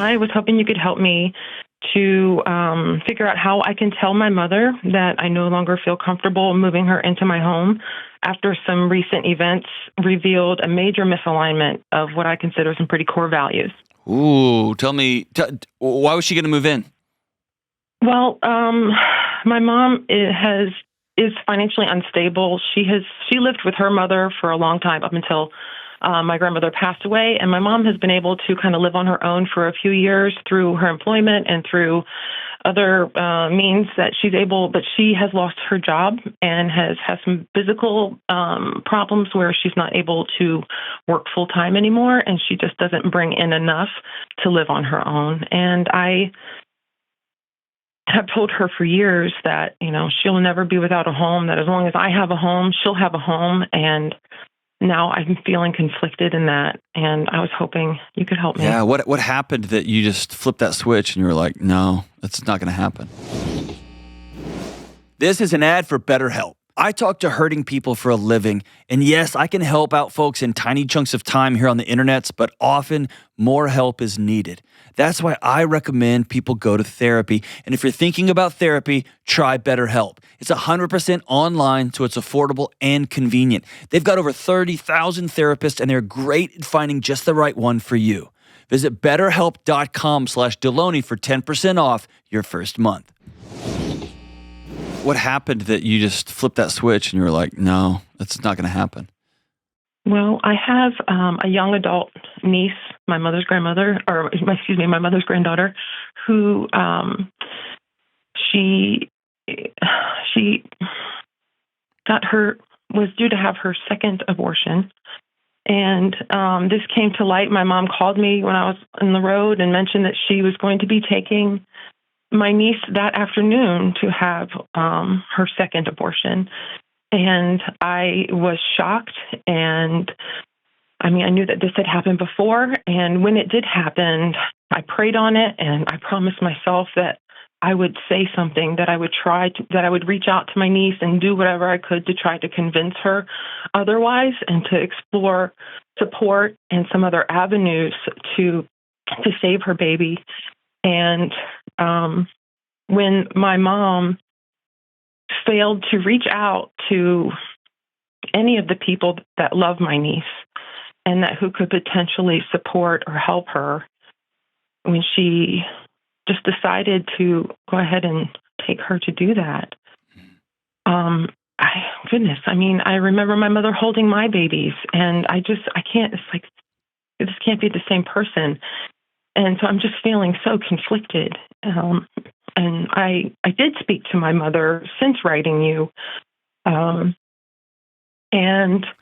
I was hoping you could help me to figure out how I can tell my mother that I no longer feel comfortable moving her into my home after some recent events revealed a major misalignment of what I consider some pretty core values. Ooh, tell me, why was she going to move in? Well, my mom is financially unstable. She lived with her mother for a long time up until my grandmother passed away, and my mom has been able to kind of live on her own for a few years through her employment and through other means that she's able, but she has lost her job and has some physical problems where she's not able to work full time anymore, and she just doesn't bring in enough to live on her own. And I have told her for years that, she'll never be without a home, that as long as I have a home, she'll have a home. And now I'm feeling conflicted in that. And I was hoping you could help me. Yeah. What happened that you just flipped that switch and you were like, no, that's not going to happen? This is an ad for BetterHelp. I talk to hurting people for a living, and yes, I can help out folks in tiny chunks of time here on the internets, but often more help is needed. That's why I recommend people go to therapy. And if you're thinking about therapy, try BetterHelp. It's 100% online, so it's affordable and convenient. They've got over 30,000 therapists, and they're great at finding just the right one for you. Visit betterhelp.com/Delony for 10% off your first month. What happened that you just flipped that switch and you were like, no, that's not going to happen? Well, I have a young adult niece, my mother's granddaughter, who she was due to have her second abortion. And this came to light. My mom called me when I was on the road and mentioned that she was going to be taking my niece that afternoon to have her second abortion. And I was shocked. And I knew that this had happened before. And when it did happen, I prayed on it, and I promised myself that I would say something, that I would reach out to my niece and do whatever I could to try to convince her otherwise, and to explore support and some other avenues to save her baby. And when my mom failed to reach out to any of the people that love my niece and who could potentially support or help her, when she just decided to go ahead and take her to do that, I remember my mother holding my babies, and I can't, it's like, this can't be the same person. And so I'm just feeling so conflicted. And I did speak to my mother since writing you. And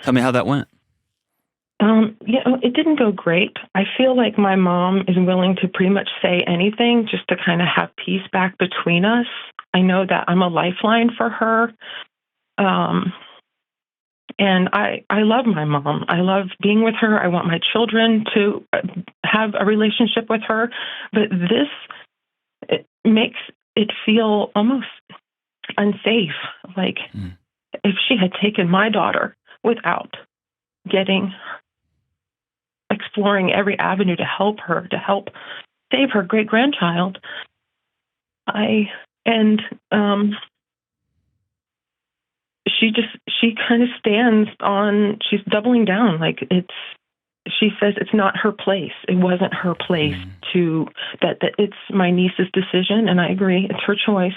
tell me how that went. It didn't go great. I feel like my mom is willing to pretty much say anything just to kind of have peace back between us. I know that I'm a lifeline for her. And I love my mom. I love being with her. I want my children to have a relationship with her. But it makes it feel almost unsafe. Like if she had taken my daughter without exploring every avenue to help her, to help save her great-grandchild, she kind of stands on, she's doubling down. She says it's not her place. It wasn't her place that it's my niece's decision. And I agree, it's her choice.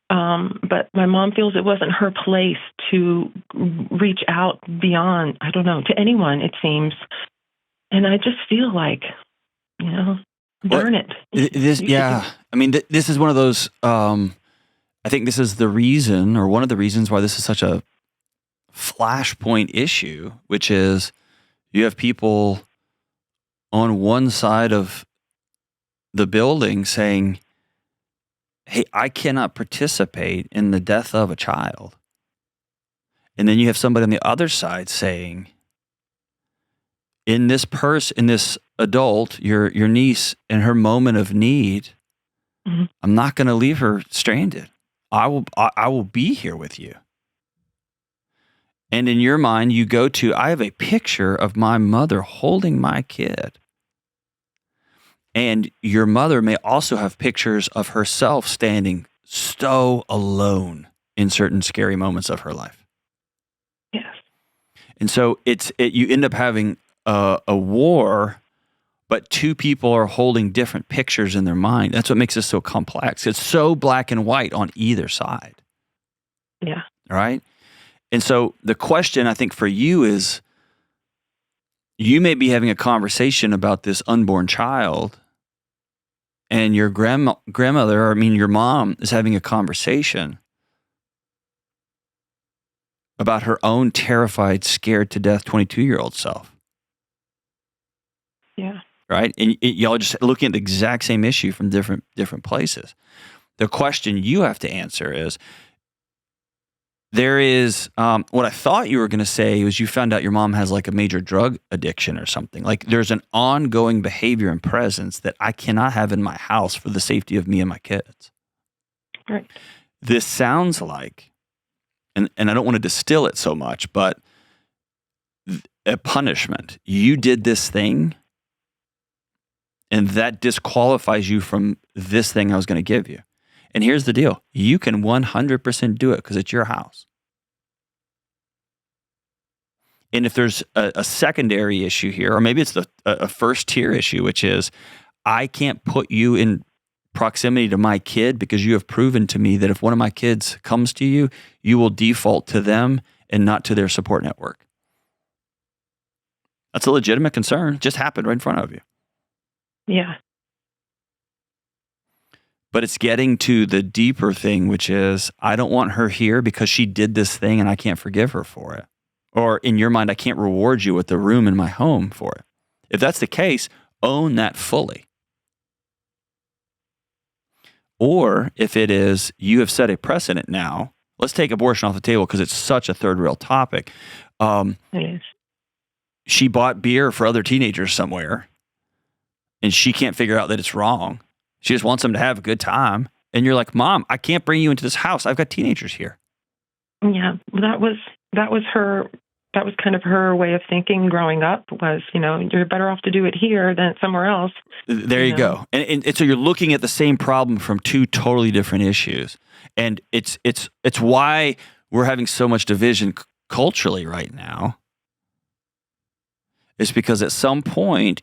But my mom feels it wasn't her place to reach out beyond, I don't know, to anyone, it seems. And I just feel like, darn it. This is one of those, I think this is the reason, or one of the reasons why this is such a flashpoint issue, which is you have people on one side of the building saying, hey, I cannot participate in the death of a child. And then you have somebody on the other side saying, in this adult, your niece, in her moment of need, I'm not going to leave her stranded. I will be here with you. And in your mind, you go to, I have a picture of my mother holding my kid. And your mother may also have pictures of herself standing so alone in certain scary moments of her life. Yes. And so you end up having a war, but two people are holding different pictures in their mind. That's what makes this so complex. It's so black and white on either side. Yeah. Right? And so the question I think for you is, you may be having a conversation about this unborn child, and your grandmother, or your mom, is having a conversation about her own terrified, scared to death 22-year-old self. Yeah. Right? And y'all just looking at the exact same issue from different places. The question you have to answer is, there is, what I thought you were going to say was you found out your mom has like a major drug addiction or something. Like there's an ongoing behavior and presence that I cannot have in my house for the safety of me and my kids. Right. This sounds like, and I don't want to distill it so much, but a punishment. You did this thing, and that disqualifies you from this thing I was going to give you. And here's the deal. You can 100% do it because it's your house. And if there's a secondary issue here, or maybe it's a first tier issue, which is, I can't put you in proximity to my kid because you have proven to me that if one of my kids comes to you, you will default to them and not to their support network. That's a legitimate concern. It just happened right in front of you. Yeah. But it's getting to the deeper thing, which is, I don't want her here because she did this thing and I can't forgive her for it. Or in your mind, I can't reward you with the room in my home for it. If that's the case, own that fully. Or if it is, you have set a precedent now, let's take abortion off the table because it's such a third rail topic. It is. She bought beer for other teenagers somewhere, and she can't figure out that it's wrong. She just wants them to have a good time. And you're like, Mom, I can't bring you into this house. I've got teenagers here. Yeah, that was her. That was kind of her way of thinking growing up. Was, you're better off to do it here than somewhere else. There you go. And so you're looking at the same problem from two totally different issues, and it's why we're having so much division culturally right now. It's because at some point,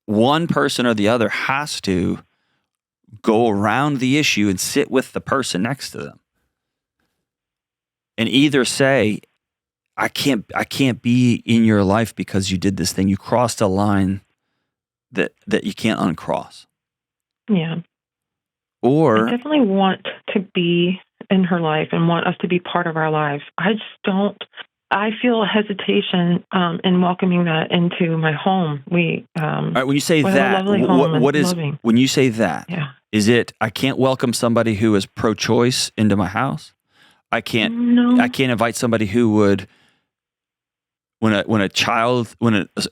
one person or the other has to go around the issue and sit with the person next to them and either say, I can't be in your life because you did this thing. You crossed a line that you can't uncross. Yeah. Or I definitely want to be in her life and want us to be part of our lives. I just don't. I feel hesitation in welcoming that into my home. All right, when you say that, what is loving. When you say that? Yeah. Is it I can't welcome somebody who is pro-choice into my house? I can't invite somebody who would, when a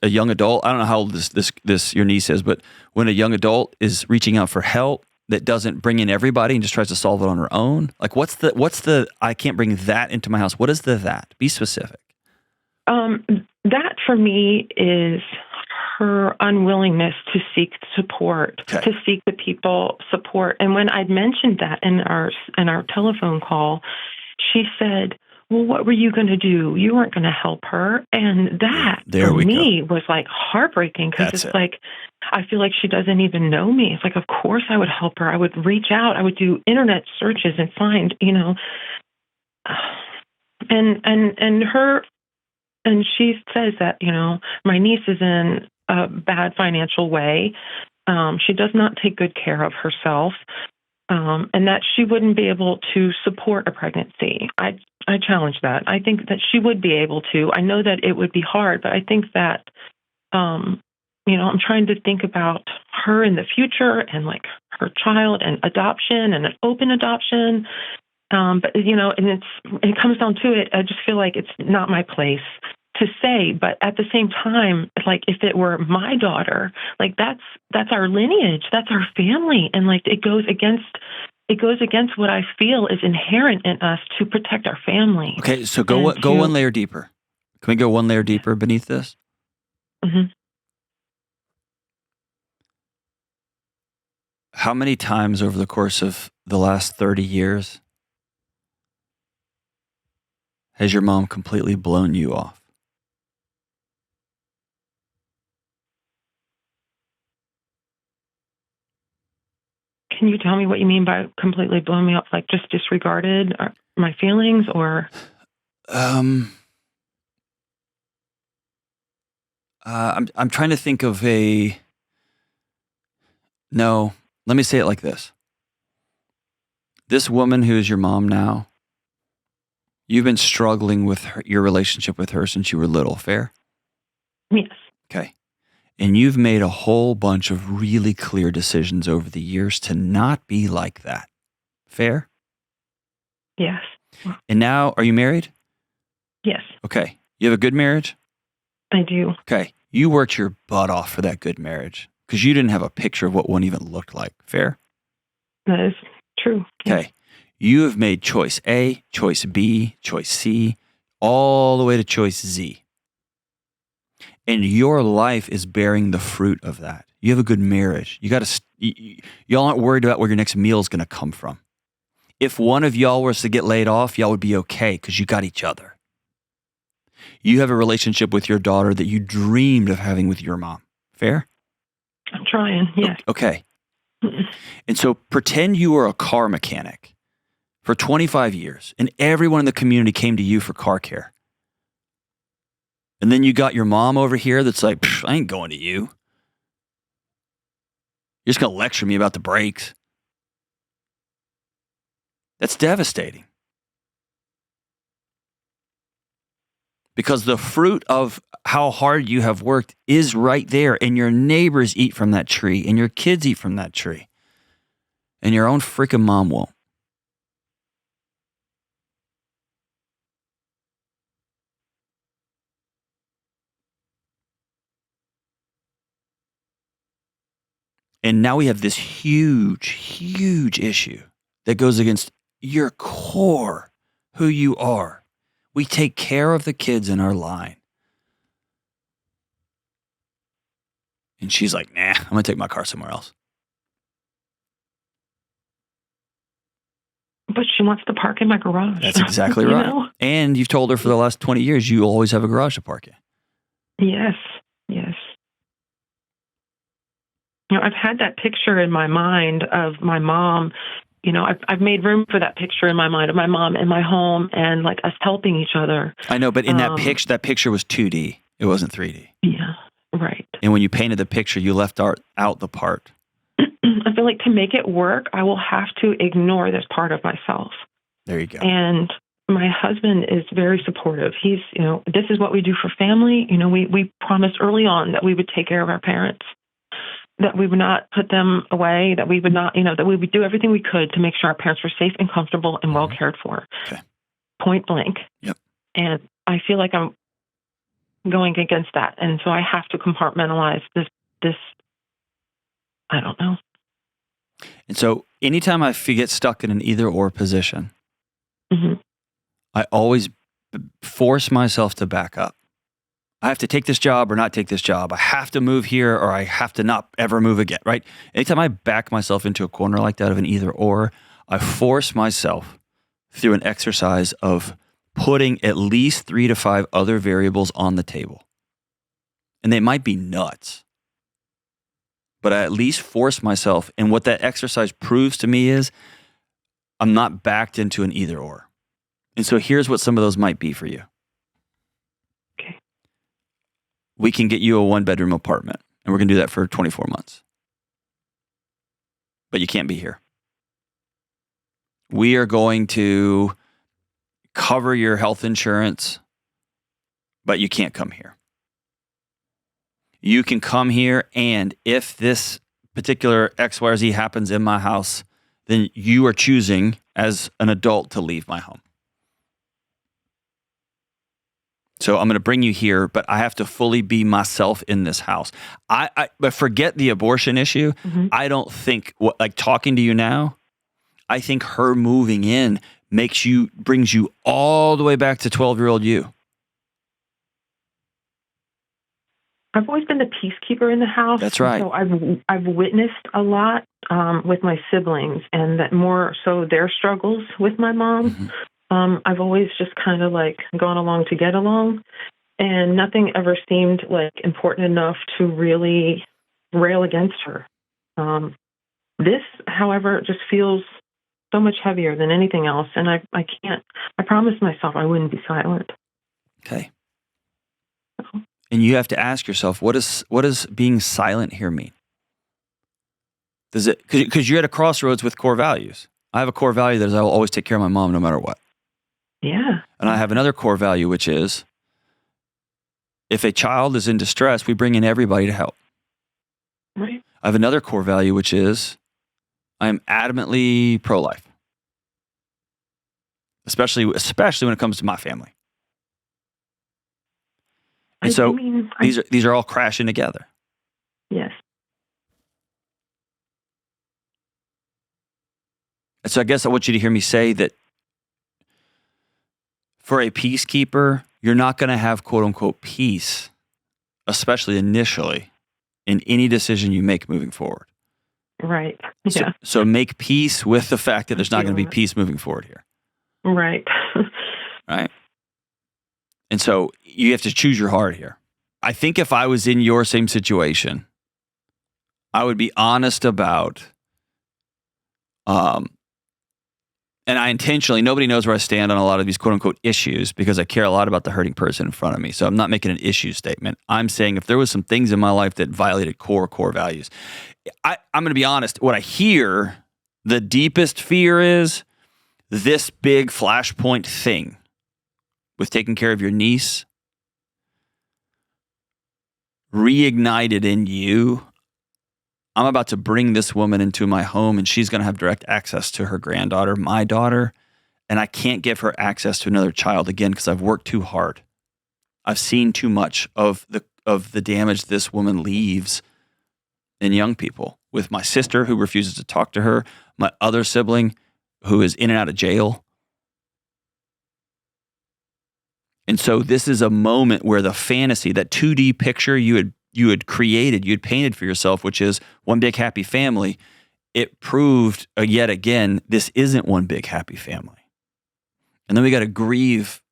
young adult, I don't know how old this your niece is, but when a young adult is reaching out for help that doesn't bring in everybody and just tries to solve it on her own, like what's the I can't bring that into my house? What is that? Be specific. That for me is her unwillingness to seek support, to seek the people support. And when I'd mentioned that in our telephone call, she said, well, what were you going to do? You weren't going to help her. And that, for me, was like heartbreaking because it's like, I feel like she doesn't even know me. It's like, of course I would help her. I would reach out. I would do internet searches and find, and she says that, my niece is in a bad financial way. She does not take good care of herself. And that she wouldn't be able to support a pregnancy. I challenge that. I think that she would be able to. I know that it would be hard, but I think that, I'm trying to think about her in the future and like her child and adoption and an open adoption. But, and it comes down to it. I just feel like it's not my place to say, but at the same time, like if it were my daughter, like that's our lineage, that's our family. And like it goes against what I feel is inherent in us to protect our family. Okay. So go one layer deeper. Can we go one layer deeper beneath this? Mm-hmm. How many times over the course of the last 30 years has your mom completely blown you off? Can you tell me what you mean by completely blown me off? Like just disregarded my feelings, or? I'm trying to think of no, let me say it like this. This woman who is your mom now, you've been struggling with your relationship with her since you were little, fair? Yes. Okay. And you've made a whole bunch of really clear decisions over the years to not be like that. Fair? Yes. And now, are you married? Yes. Okay. You have a good marriage? I do. Okay. You worked your butt off for that good marriage because you didn't have a picture of what one even looked like. Fair? That is true. Okay. You have made choice A, choice B, choice C, all the way to choice Z. And your life is bearing the fruit of that. You have a good marriage. Y'all aren't worried about where your next meal is going to come from. If one of y'all was to get laid off, y'all would be okay because you got each other. You have a relationship with your daughter that you dreamed of having with your mom. Fair? I'm trying, yes. Okay. And so pretend you were a car mechanic for 25 years and everyone in the community came to you for car care. And then you got your mom over here that's like, I ain't going to you. You're just going to lecture me about the brakes. That's devastating. Because the fruit of how hard you have worked is right there, and your neighbors eat from that tree, and your kids eat from that tree, and your own freaking mom won't. And now we have this huge, huge issue that goes against your core, who you are. We take care of the kids in our line. And she's like, nah, I'm going to take my car somewhere else. But she wants to park in my garage. That's exactly right. Know? And you've told her for the last 20 years, you always have a garage to park in. Yes, yes. You know, I've had that picture in my mind of my mom. You know, I've made room for that picture in my mind of my mom in my home and like us helping each other. I know, but in that picture was 2D. It wasn't 3D. Yeah, right. And when you painted the picture, you left out the part. I feel like to make it work, I will have to ignore this part of myself. There you go. And my husband is very supportive. He's, you know, this is what we do for family. You know, we promised early on that we would take care of our parents, that we would not put them away, that we would not, you know, that we would do everything we could to make sure our parents were safe and comfortable and well cared for. Okay. Point blank. Yep. And I feel like I'm going against that. And so I have to compartmentalize this, I don't know. And so anytime I get stuck in an either or position, I always force myself to back up. I have to take this job or not take this job. I have to move here or I have to not ever move again, right? Anytime I back myself into a corner like that of an either or, I force myself through an exercise of putting at least 3 to 5 other variables on the table. And they might be nuts, but I at least force myself. And what that exercise proves to me is I'm not backed into an either or. And so here's what some of those might be for you. Okay. We can get you a 1-bedroom apartment, and we're going to do that for 24 months. But you can't be here. We are going to cover your health insurance, but you can't come here. You can come here, and if this particular X, Y, or Z happens in my house, then you are choosing as an adult to leave my home. So I'm going to bring you here, but I have to fully be myself in this house. But forget the abortion issue. I don't think, like talking to you now, I think her moving in brings you all the way back to 12-year-old you. I've always been the peacekeeper in the house. That's right. So I've witnessed a lot with my siblings, and that more so their struggles with my mom. Mm-hmm. I've always just kind of like gone along to get along, and nothing ever seemed like important enough to really rail against her. This, however, just feels so much heavier than anything else, and I can't. I promised myself I wouldn't be silent. Okay. And you have to ask yourself, what does being silent here mean? Does it, because you're at a crossroads with core values. I have a core value that is I will always take care of my mom no matter what. Yeah. And I have another core value, which is if a child is in distress, we bring in everybody to help. Right. I have another core value, which is I am adamantly pro-life, especially when it comes to my family. And so these are all crashing together. Yes. And so I guess I want you to hear me say that for a peacekeeper, you're not going to have quote unquote peace, especially initially, in any decision you make moving forward. Right. Yeah. So make peace with the fact that there's not going to be peace moving forward here. Right. Right. And so you have to choose your heart here. I think if I was in your same situation, I would be honest about, and I intentionally, nobody knows where I stand on a lot of these quote unquote issues because I care a lot about the hurting person in front of me. So I'm not making an issue statement. I'm saying if there was some things in my life that violated core values, I'm going to be honest. What I hear, the deepest fear is this big flashpoint thing with taking care of your niece reignited in you. I'm about to bring this woman into my home and she's going to have direct access to her granddaughter, my daughter, and I can't give her access to another child again because I've worked too hard. I've seen too much of the damage this woman leaves in young people, with my sister who refuses to talk to her, my other sibling who is in and out of jail. And so this is a moment where the fantasy, that 2D picture you had created, you had painted for yourself, which is one big happy family, it proved yet again, this isn't one big happy family. And then we got to grieve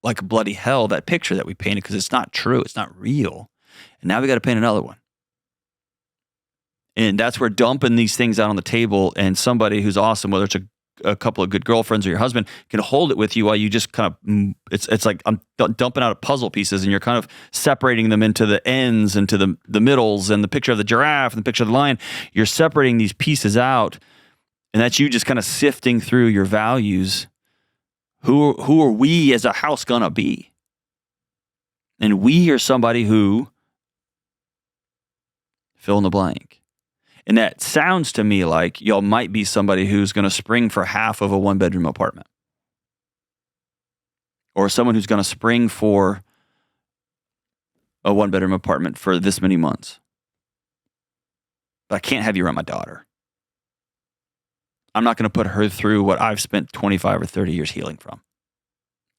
like bloody hell that picture that we painted because it's not true, it's not real. And now we got to paint another one. And that's where dumping these things out on the table and somebody who's awesome, whether it's a couple of good girlfriends or your husband, can hold it with you while you just kind of, it's like I'm dumping out puzzle pieces and you're kind of separating them into the ends, into the middles, and the picture of the giraffe and the picture of the lion. You're separating these pieces out, and that's you just kind of sifting through your values. Who are we as a house gonna be? And we are somebody who fill in the blank. And that sounds to me like y'all might be somebody who's going to spring for half of a one-bedroom apartment. Or someone who's going to spring for a one-bedroom apartment for this many months. But I can't have you around my daughter. I'm not going to put her through what I've spent 25 or 30 years healing from.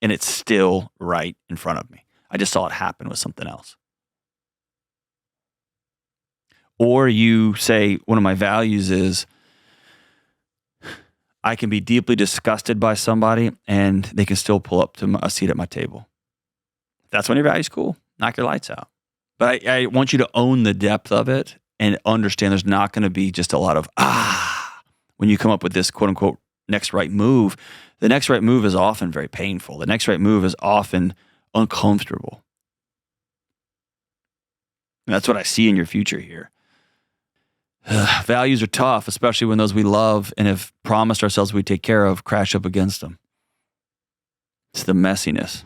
And it's still right in front of me. I just saw it happen with something else. Or you say, one of my values is I can be deeply disgusted by somebody and they can still pull up to a seat at my table. That's when your value's cool. Knock your lights out. But I want you to own the depth of it and understand there's not going to be just a lot of, when you come up with this quote unquote next right move. The next right move is often very painful. The next right move is often uncomfortable. And that's what I see in your future here. Values are tough, especially when those we love and have promised ourselves we'd take care of crash up against them. It's the messiness.